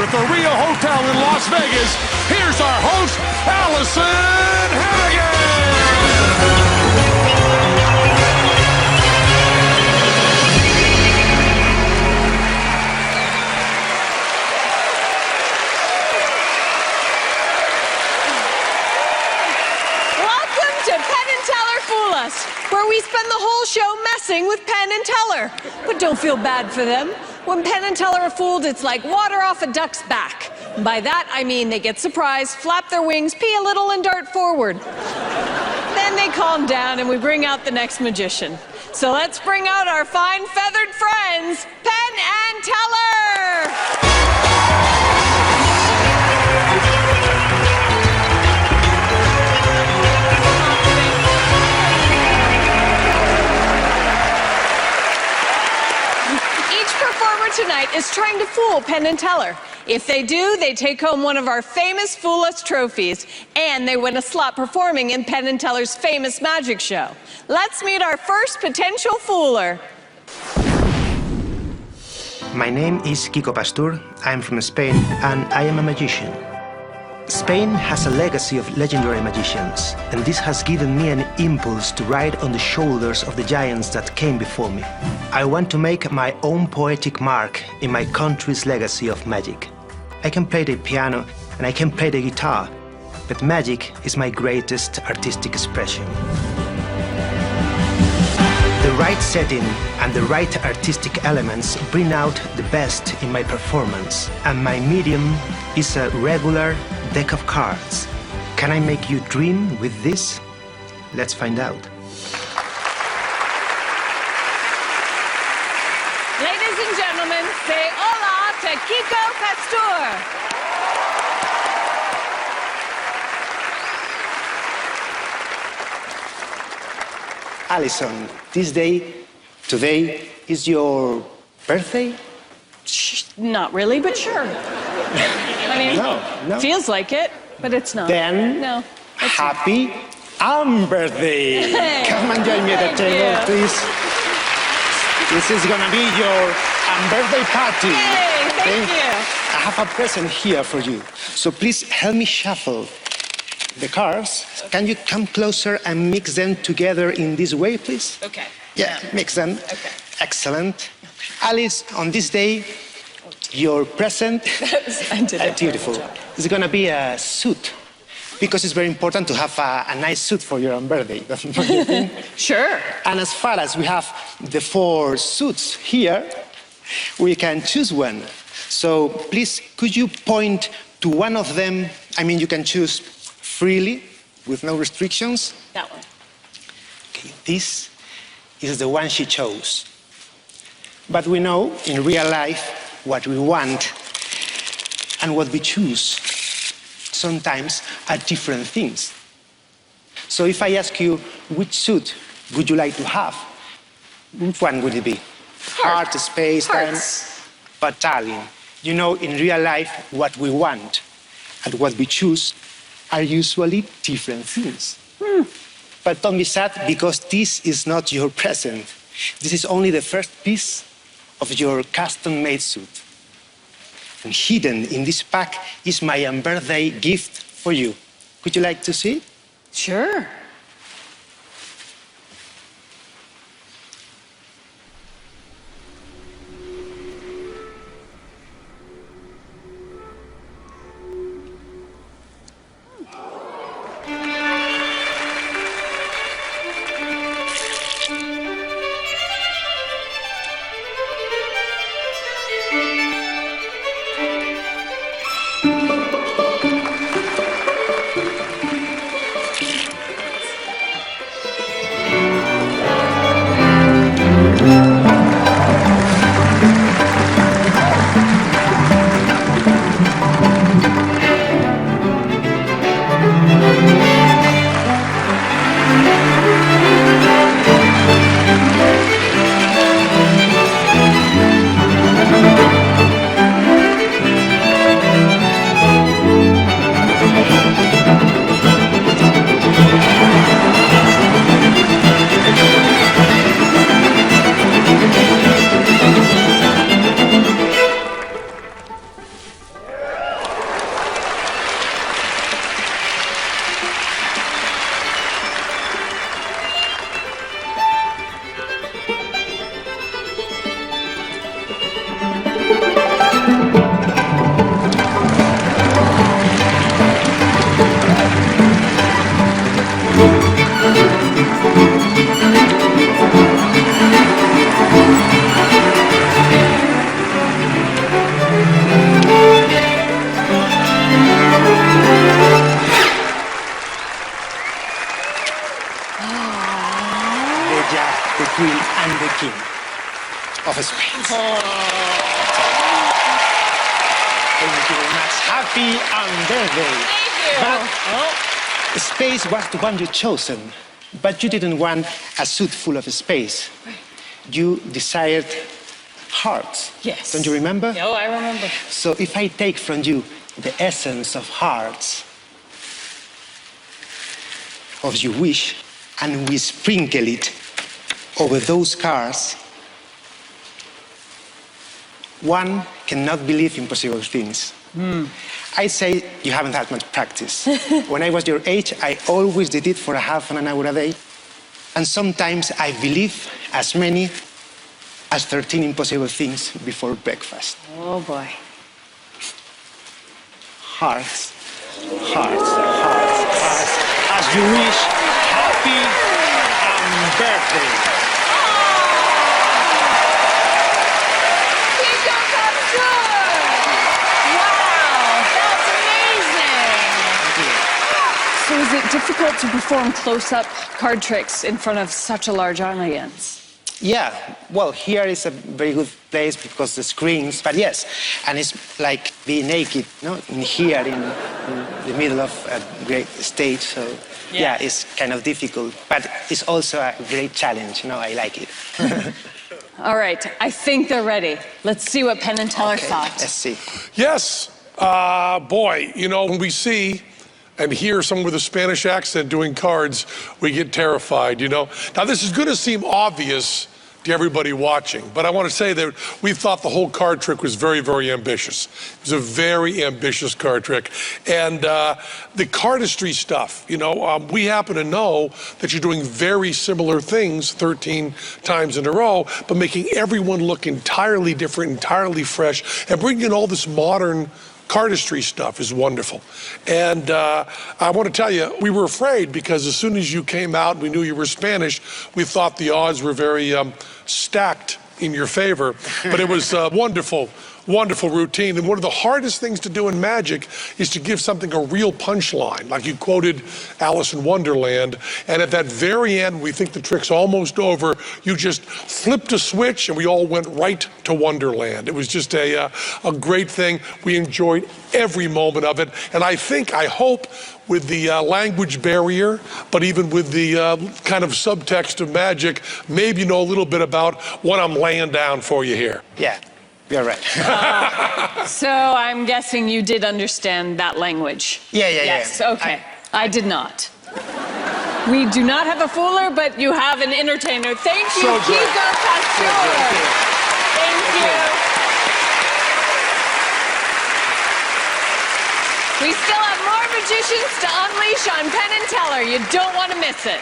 at the Rio Hotel in Las Vegas, here's our host, Allison Hannigan! Welcome to Penn&Teller Fool Us, where we spend the whole show messing with Penn and Teller. But don't feel bad for them. When Penn and Teller are fooled, it's like water off a duck's back. And by that, I mean they get surprised, flap their wings, pee a little, and dart forward. Then they calm down, and we bring out the next magician. So let's bring out our fine feathered friends, Penn and Teller! Tonight is trying to fool Penn and Teller. If they do, they take home one of our famous Fool Us trophies, and they win a slot performing in Penn and Teller's famous magic show. Let's meet our first potential fooler. My name is Kiko Pastur. I'm from Spain, and I am a magician. Spain has a legacy of legendary magicians, and this has given me an impulse to ride on the shoulders of the giants that came before me. I want to make my own poetic mark in my country's legacy of magic. I can play the piano and I can play the guitar, but magic is my greatest artistic expression. The right setting and the right artistic elements bring out the best in my performance, and my medium is a regular deck of cards. Can I make you dream with this? Let's find out. Ladies and gentlemen, say hola to Kiko Pastur. Alison, today is your birthday? Not really, but sure. I mean, No. feels like it, but it's not. Then, No. happy birthday! Hey. Come and join me at the table, you. please. This is gonna be your birthday party. Hey, thank you. I have a present here for you. So please help me shuffle the cards. Can you come closer and mix them together in this way, please? Okay. Yeah, mix them. Okay. Excellent. Alice, on this day, your present, I did it. beautiful. It's gonna be a suit, because it's very important to have a nice suit for your birthday. Don't you think? Sure. And as far as we have the 4 suits here, we can choose one. So please, could you point to one of them? I mean, you can choose freely, with no restrictions. That one. Okay, this is the one she chose. But we know in real life what we want and what we choose sometimes are different things. So if I ask you, which suit would you like to have? Which one would it be? Heart, space, time? Hearts. But darling, you know in real life what we want and what we choose are usually different things. But don't be sad, because this is not your present. This is only the first piece of your custom-made suit. And hidden in this pack is my birthday gift for you. Would you like to see it? Sure. Jack, the Queen, and the King of Spain. Thank you very much. Happy birthday. Thank you. But space was the one you chosen, but you didn't want a suit full of space. You desired hearts. Yes. Don't you remember? No, I remember. So if I take from you the essence of hearts, of your wish, and we sprinkle it over those cars, one cannot believe impossible things. I say you haven't had much practice. When I was your age, I always did it for a half an hour a day. And sometimes I believe as many as 13 impossible things before breakfast. Oh, boy. Hearts, hearts, hearts, hearts. As you wish, happy birthday. Kiko Pastur! Wow, that's amazing! So is it difficult to perform close-up card tricks in front of such a large audience? Yeah, well, here is a very good place because the screens, but yes, and it's like being naked, no? In here, in the middle of a great stage, so yeah, it's kind of difficult, but it's also a great challenge, I like it. All right, I think they're ready. Let's see what Penn&Teller thought. Let's see. Yes, boy, when we see and hear someone with a Spanish accent doing cards, we get terrified, Now, this is going to seem obvious to everybody watching, but I want to say that we thought the whole card trick was very, very ambitious. It was a very ambitious card trick. And the cardistry stuff, we happen to know that you're doing very similar things 13 times in a row, but making everyone look entirely different, entirely fresh, and bringing in all this modern cardistry stuff is wonderful. And I want to tell you, we were afraid because as soon as you came out, we knew you were Spanish, we thought the odds were very stacked in your favor. But it was wonderful, wonderful routine. And one of the hardest things to do in magic is to give something a real punchline, like you quoted Alice in Wonderland. And at that very end, we think the trick's almost over, you just flipped a switch and we all went right to Wonderland. It was just a great thing. We enjoyed every moment of it. And I hope, with the language barrier, but even with the kind of subtext of magic, maybe you know a little bit about what I'm laying down for you here. Yeah. You're right. So I'm guessing you did understand that language. Yes, okay. I did not. We do not have a fooler, but you have an entertainer. Thank you, So good. Kiko Pastur. Thank you. We still have more magicians to unleash on Penn&Teller. You don't want to miss it.